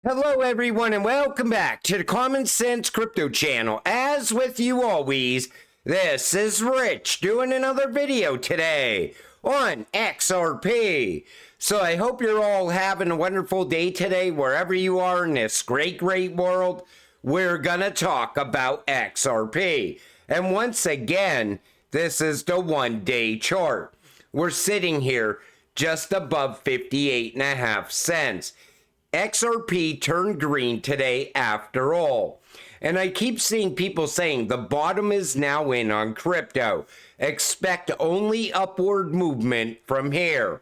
Hello everyone and welcome back to the Common Sense Crypto channel. As with you always, this is Rich doing another video today on XRP. So I hope you're all having a wonderful day today wherever you are in this great world. We're gonna talk about XRP. And once again, this is the 1-day chart. We're sitting here just above 58.5 cents. XRP turned green today after all. And I keep seeing people saying the bottom is now in on crypto. Expect only upward movement from here.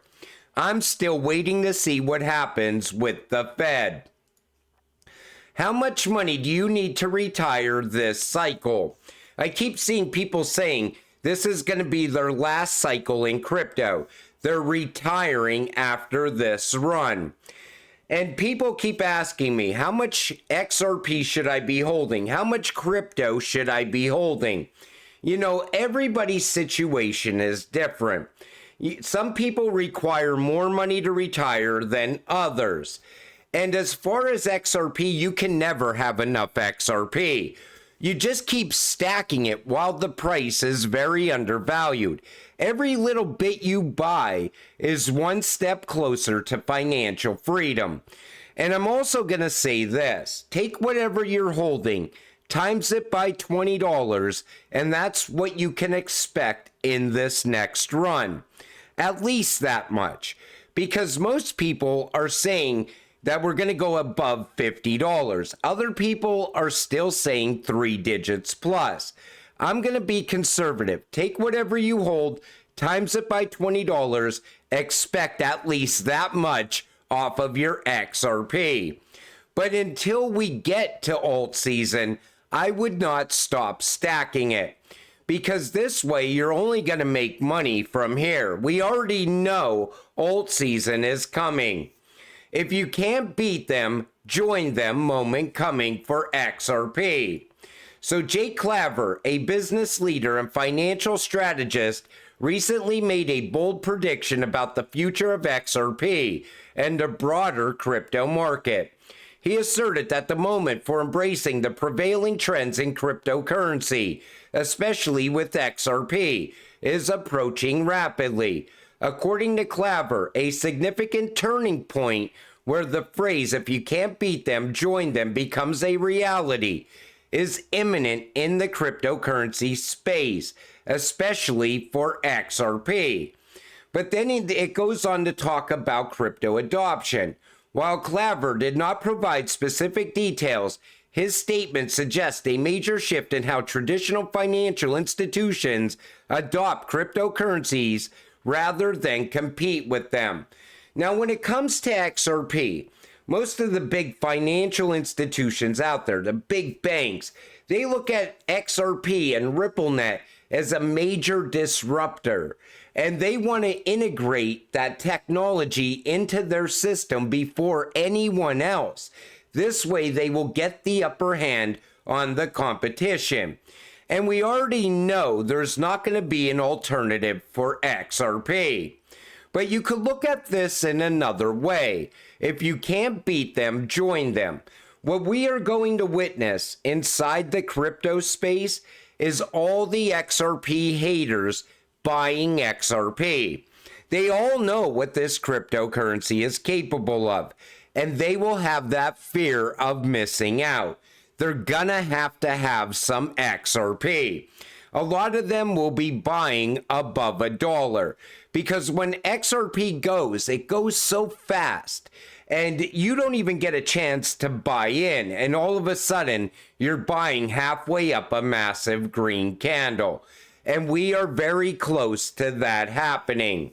I'm still waiting to see what happens with the Fed. How much money do you need to retire this cycle? I keep seeing people saying this is going to be their last cycle in crypto. They're retiring after this run. And people keep asking me, how much XRP should I be holding? How much crypto should I be holding? You know, everybody's situation is different. Some people require more money to retire than others. And as far as XRP, you can never have enough XRP. You just keep stacking it while the price is very undervalued. Every little bit you buy is one step closer to financial freedom. And I'm also going to say this. Take whatever you're holding, times it by $20, and that's what you can expect in this next run. At least that much. Because most people are saying that we're going to go above $50. Other people are still saying 3 digits plus. I'm going to be conservative. Take whatever you hold, times it by $20, expect at least that much off of your XRP. But until we get to alt season, I would not stop stacking it. Because this way, you're only going to make money from here. We already know alt season is coming. If you can't beat them, join them. Moment coming for XRP. So Jake Claver, a business leader and financial strategist, recently made a bold prediction about the future of XRP and the broader crypto market. He asserted that the moment for embracing the prevailing trends in cryptocurrency, especially with XRP, is approaching rapidly. According to Claver, a significant turning point where the phrase, if you can't beat them, join them, becomes a reality, is imminent in the cryptocurrency space, especially for XRP. But then it goes on to talk about crypto adoption. While Claver did not provide specific details, his statement suggests a major shift in how traditional financial institutions adopt cryptocurrencies rather than compete with them. Now, when it comes to XRP, most of the big financial institutions out there, the big banks, they look at XRP and RippleNet as a major disruptor, and they want to integrate that technology into their system before anyone else. This way, they will get the upper hand on the competition. And we already know there's not going to be an alternative for XRP. But you could look at this in another way. If you can't beat them, join them. What we are going to witness inside the crypto space is all the XRP haters buying XRP. They all know what this cryptocurrency is capable of, and they will have that fear of missing out. They're gonna have to have some XRP. A lot of them will be buying above $1 because when XRP goes, it goes so fast and you don't even get a chance to buy in. And all of a sudden, you're buying halfway up a massive green candle. And we are very close to that happening.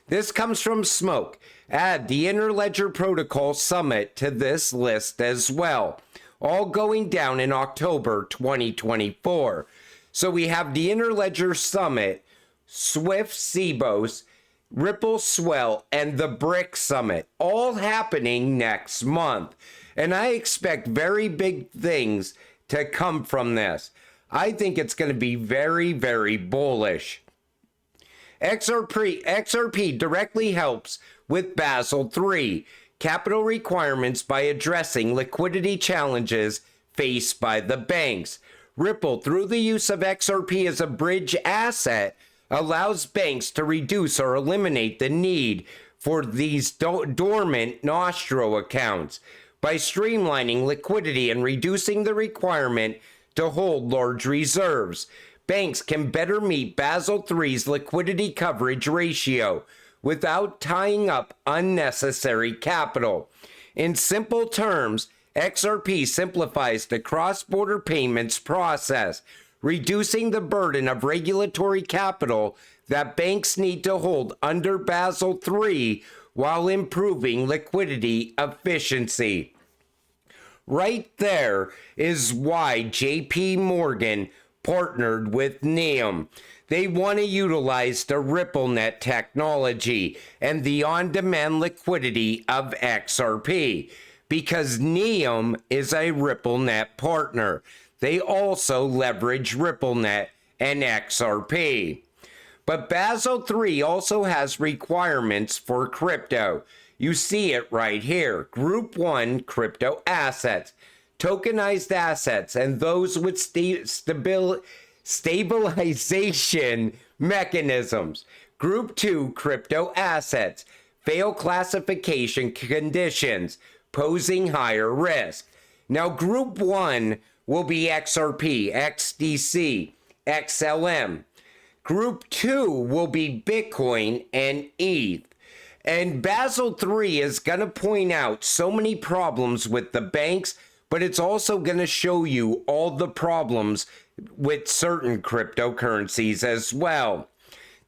This comes from Smoke. Add the Interledger Protocol Summit to this list as well. All going down in October 2024. So we have the Interledger Summit, Swift CBOS, Ripple Swell, and the Brick Summit, all happening next month. And I expect very big things to come from this. I think it's going to be very, very bullish. XRP directly helps with Basel III. capital requirements by addressing liquidity challenges faced by the banks. Ripple, through the use of XRP as a bridge asset, allows banks to reduce or eliminate the need for these dormant Nostro accounts by streamlining liquidity and reducing the requirement to hold large reserves. Banks can better meet Basel III's liquidity coverage ratio without tying up unnecessary capital. In simple terms, XRP simplifies the cross-border payments process, reducing the burden of regulatory capital that banks need to hold under Basel III while improving liquidity efficiency. Right there is why JP Morgan partnered with Neum. They want to utilize the RippleNet technology and the on-demand liquidity of XRP because Neum is a RippleNet partner. They also leverage RippleNet and XRP. But Basel III also has requirements for crypto. You see it right here. Group 1 crypto assets, tokenized assets, and those with stabilization mechanisms. Group 2 crypto assets, fail classification conditions, posing higher risk. Now, Group 1 will be XRP, XDC, XLM. Group 2 will be Bitcoin and ETH. And Basel III is going to point out so many problems with the banks, but it's also going to show you all the problems with certain cryptocurrencies as well.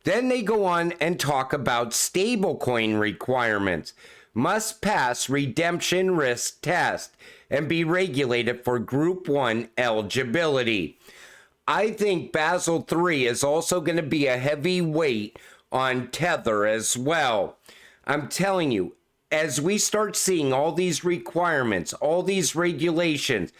Then they go on and talk about stablecoin requirements. Must pass redemption risk test and be regulated for Group 1 eligibility. I think Basel III is also going to be a heavy weight on Tether as well. I'm telling you, as we start seeing all these requirements, all these regulations,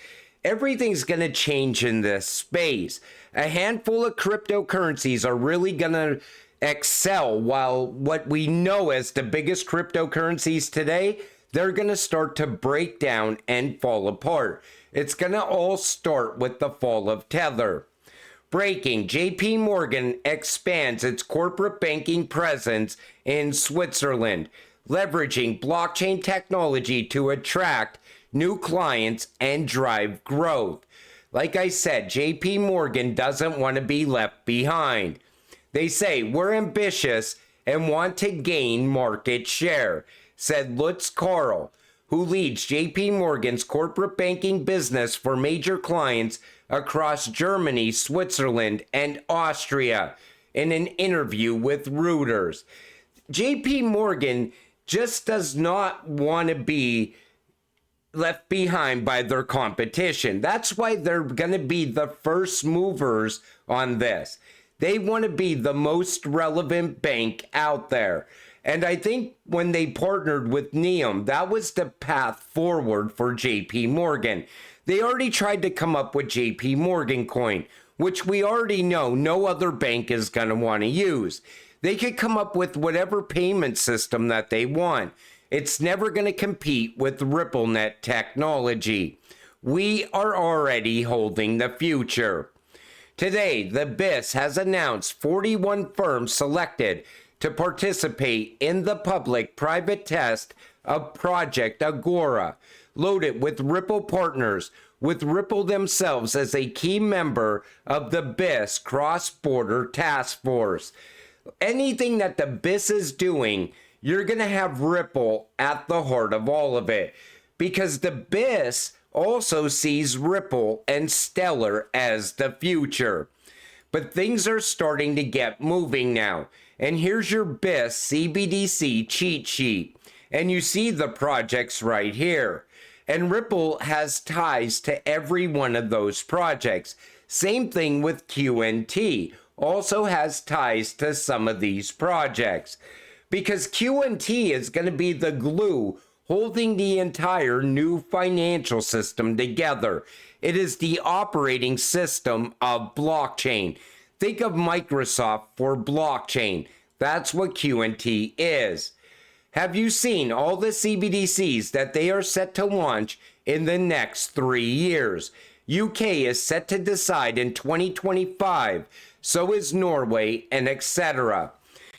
everything's going to change in this space. A handful of cryptocurrencies are really going to excel, while what we know as the biggest cryptocurrencies today, they're going to start to break down and fall apart. It's going to all start with the fall of Tether. Breaking, JP Morgan expands its corporate banking presence in Switzerland, leveraging blockchain technology to attract new clients and drive growth. Like I said, JP Morgan doesn't want to be left behind. They say, we're ambitious and want to gain market share, said Lutz Karl, who leads JP Morgan's corporate banking business for major clients across Germany, Switzerland, and Austria, in an interview with Reuters. JP Morgan just does not want to be left behind by their competition. That's why they're going to be the first movers on this. They want to be the most relevant bank out there. And I think when they partnered with Neum, that was the path forward for JP Morgan. They already tried to come up with JP Morgan coin, which we already know no other bank is going to want to use. They could come up with whatever payment system that they want. It's never going to compete with RippleNet technology. We are already holding the future. Today, the BIS has announced 41 firms selected to participate in the public-private test of Project Agora, loaded with Ripple partners, with Ripple themselves as a key member of the BIS cross-border task force. Anything that the BIS is doing, you're going to have Ripple at the heart of all of it, because the BIS also sees Ripple and Stellar as the future. But things are starting to get moving now. And here's your BIS CBDC cheat sheet. And you see the projects right here. And Ripple has ties to every one of those projects. Same thing with QNT. Also has ties to some of these projects. Because QNT is going to be the glue holding the entire new financial system together. It is the operating system of blockchain. Think of Microsoft for blockchain. That's what QNT is. Have you seen all the CBDCs that they are set to launch in the next 3 years? UK is set to decide in 2025. So is Norway, and etc.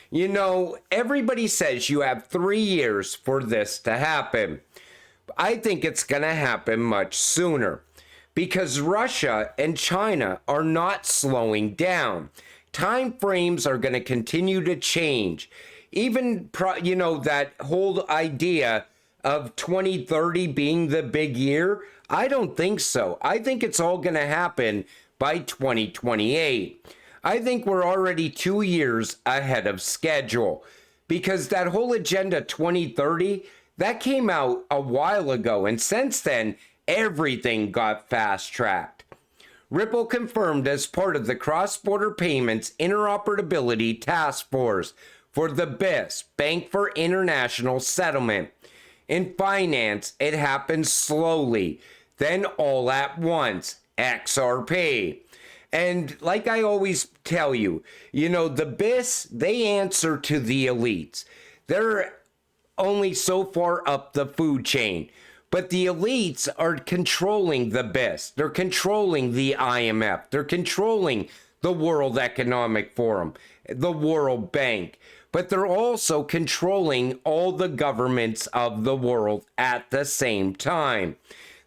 You know, everybody says you have 3 years for this to happen. I think it's going to happen much sooner because Russia and China are not slowing down. Time frames are going to continue to change. Even, you know, that whole idea of 2030 being the big year, I don't think so. I think it's all going to happen by 2028. I think we're already 2 years ahead of schedule because that whole Agenda 2030, that came out a while ago. And since then, everything got fast-tracked. Ripple confirmed as part of the Cross-Border Payments Interoperability Task Force for the BIS, Bank for International Settlement. In finance, it happens slowly, then all at once, XRP. And like I always tell you, you know, the BIS, they answer to the elites. They're only so far up the food chain. But the elites are controlling the BIS. They're controlling the IMF. They're controlling the World Economic Forum, the World Bank. But they're also controlling all the governments of the world at the same time.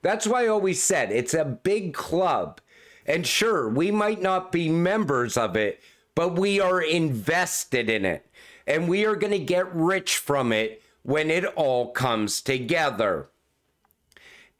That's why I always said it's a big club. And sure, we might not be members of it, but we are invested in it. And we are going to get rich from it when it all comes together.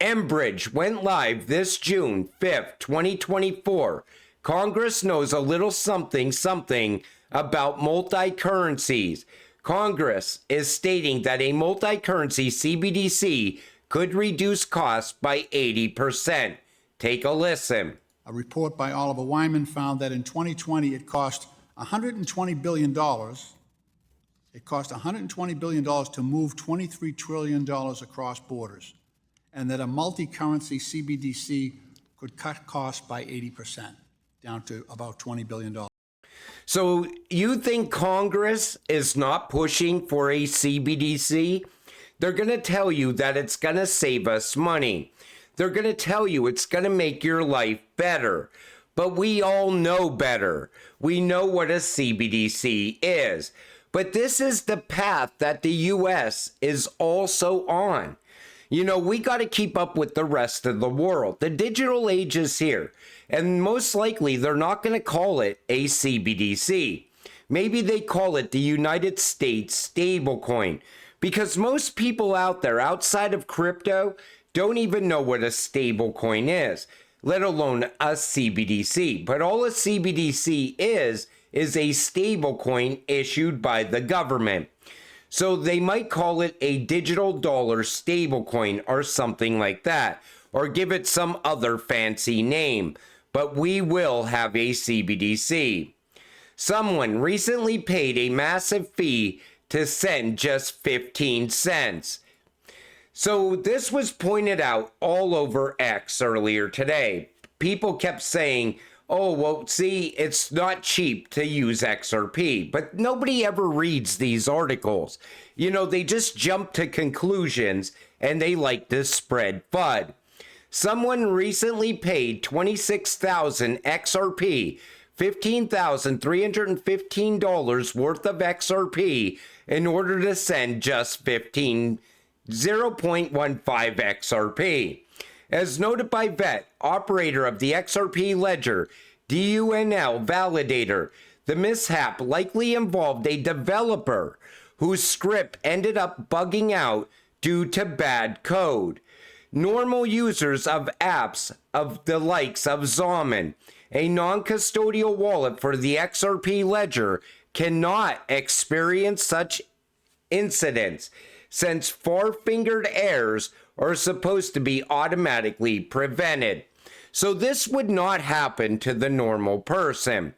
Enbridge went live this June 5th, 2024. Congress knows a little something about multi-currencies. Congress is stating that a multi-currency CBDC could reduce costs by 80%. Take a listen. A report by Oliver Wyman found that in 2020 it cost $120 billion. It cost $120 billion to move $23 trillion across borders, and that a multi-currency CBDC could cut costs by 80%, down to about $20 billion. So you think Congress is not pushing for a CBDC? They're going to tell you that it's going to save us money. They're going to tell you it's going to make your life better. But we all know better. We know what a CBDC is. But this is the path that the U.S. is also on. You know, we got to keep up with the rest of the world. The digital age is here. And most likely, they're not going to call it a CBDC. Maybe they call it the United States stablecoin. Because most people out there outside of crypto don't even know what a stablecoin is, let alone a CBDC. But all a CBDC is a stablecoin issued by the government. So they might call it a digital dollar stablecoin or something like that, or give it some other fancy name. But we will have a CBDC. Someone recently paid a massive fee to send just 15 cents. So this was pointed out all over X earlier today. People kept saying, oh, well, see, it's not cheap to use XRP. But nobody ever reads these articles. You know, they just jump to conclusions and they like to spread FUD. Someone recently paid 26,000 XRP, $15,315 worth of XRP in order to send just 0.15 XRP. As noted by VET, operator of the XRP ledger, DUNL validator, the mishap likely involved a developer whose script ended up bugging out due to bad code. Normal users of apps of the likes of Zomin, a non-custodial wallet for the XRP ledger, cannot experience such incidents, since far-fingered errors are supposed to be automatically prevented. So this would not happen to the normal person.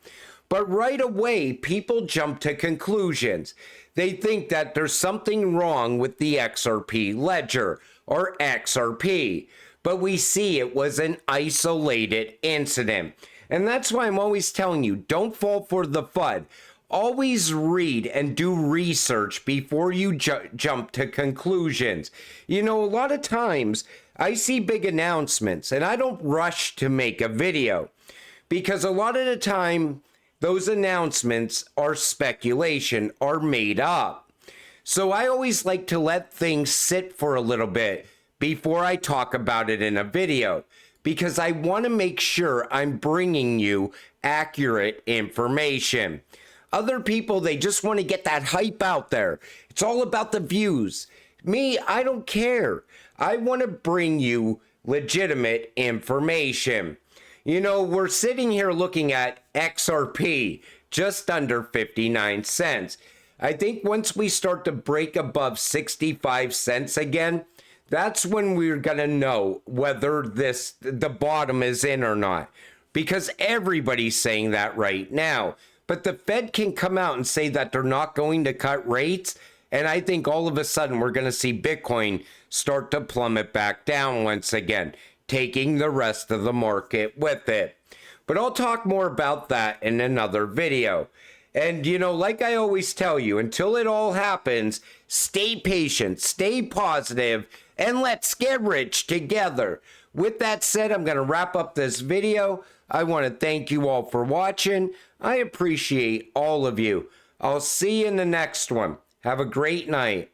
But right away, people jump to conclusions. They think that there's something wrong with the XRP ledger, or XRP. But we see it was an isolated incident. And that's why I'm always telling you, don't fall for the FUD. always read and do research before you jump to conclusions. You know, a lot of times I see big announcements and I don't rush to make a video because a lot of the time those announcements are speculation, are made up. So I always like to let things sit for a little bit before I talk about it in a video, because I want to make sure I'm bringing you accurate information. Other people, they just want to get that hype out there. It's all about the views. Me, I don't care. I want to bring you legitimate information. You know, we're sitting here looking at XRP, just under 59 cents. I think once we start to break above 65 cents again, that's when we're going to know whether the bottom is in or not, because everybody's saying that right now. But the Fed can come out and say that they're not going to cut rates, and I think all of a sudden we're going to see Bitcoin start to plummet back down once again, taking the rest of the market with it. But I'll talk more about that in another video. And, you know, like I always tell you, until it all happens, stay patient, stay positive, and let's get rich together. With that said, I'm going to wrap up this video. I want to thank you all for watching. I appreciate all of you. I'll see you in the next one. Have a great night.